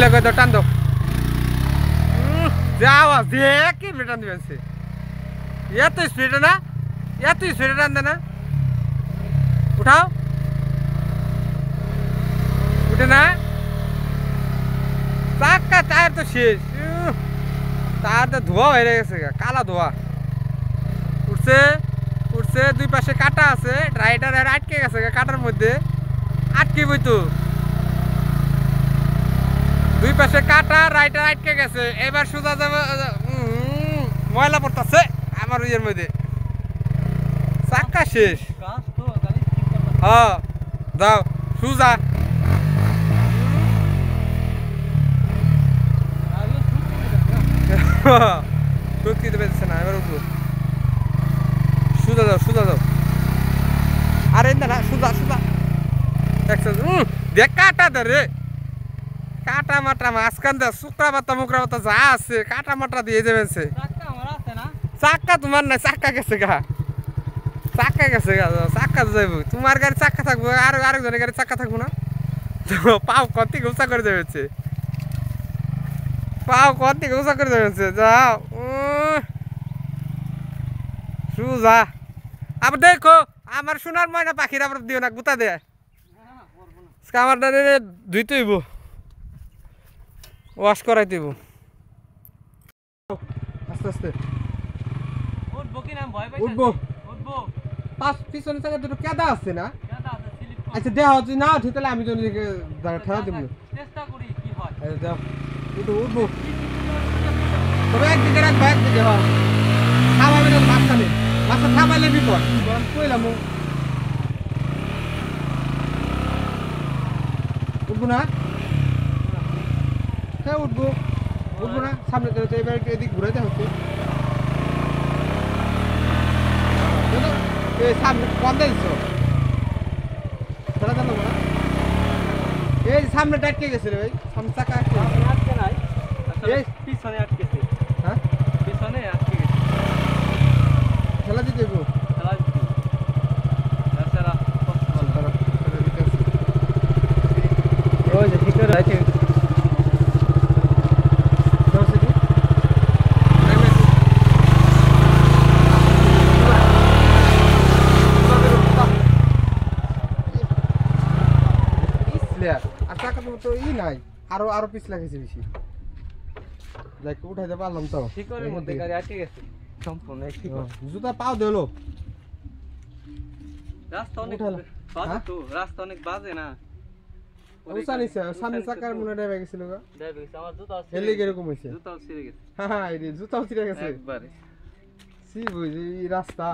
খুলে কই দাও টান দাও যাও দেখ কি টান দিবেন সে এত স্পিডে না এত স্পিডে টান দেয় না উঠাও উঠে না চাক্কা টায়ার তো শেষ টায়ার তো ধোয়া হয়ে গেছে কালা ধোয়া উঠছে উঠছে দুই পাশে কাটা আছে রাইডার আটকে গেছে কাটার মধ্যে আটকে বই তো দুই পাশে কাটা রাইডার আটকে গেছে এবার সোজা যাবে ময়লা পড়তেছে আমার ইয়ের মধ্যে চাক্কা শেষ হ্যাঁ যাও সোজা শক্তি তো পেয়েছে না এবার উঠবো সোজা যাও সোজা যাও আরে না সোজা সোজা দেখ কাটা দে রে কাটা মাটা মাঝখান দে শুকরা পাতা মুকরা পাতা যা আছে কাটা মাটা দিয়ে যাবেন সে চাক্কা তোমার নাই চাক্কা গেছে গা চাক্কা গেছে গা চাক্কা যাইব তোমার গাড়ি চাক্কা থাকবো আর আরেকজনের গাড়ি চাক্কা থাকবো না তো পাও কত উঁচা করে যাবে পাও কত উঁচা করে যাবে যাও সুজা আবার দেখো আমার সোনার ময়না পাখির আবার দিও না গুতা দেয় আমার ধুইতে হইব ওয়াশ করাই দিব আস্তে আস্তে উঠবো পাঁচ পিছনে থেকে দুটো কেদা আছে না আচ্ছা দেওয়া যদি না উঠি তাহলে আমি তো ঠেলা দিব উঠবো উঠবো তবে একদিকে রাখবো একদিকে থামাবে না মাঝখানে মাঝখানে থামাইলে বিপদ কইলাম উঠবো না হ্যাঁ উঠবো উঠবো না সামনে এবার এদিক ঘুরাইতে হচ্ছে সামনে বন্ধে দিচ্ছ খেলা জানো না এই সামনে আটকে গেছে রে ভাই সামনে চাকা আটকে নাই পিছনে আটকেছে হ্যাঁ পিছনে আটকে গেছে খেলা দিতে দেবো খেলা দিতে ওই যে ঠিক আছে আর টাকা তো ই নাই আরো আরো পিছ লাগেছে বেশি দেখ উঠাইতে পারলাম তো ঠিক করে মধ্যে গাড়ি আটকে গেছে সম্পূর্ণ ঠিক জুতা পাও দিলো রাস্তা অনেক বাজে তো রাস্তা অনেক বাজে না ওসানি সামনে চাকার মনে ড্রাইভার গেছিল গো ড্রাইভার গেছে আমার জুতা হেলে এরকম হইছে জুতাও ছিঁড়ে গেছে হ্যাঁ এই জুতাও ছিঁড়ে গেছে একবারে সি বুঝি রাস্তা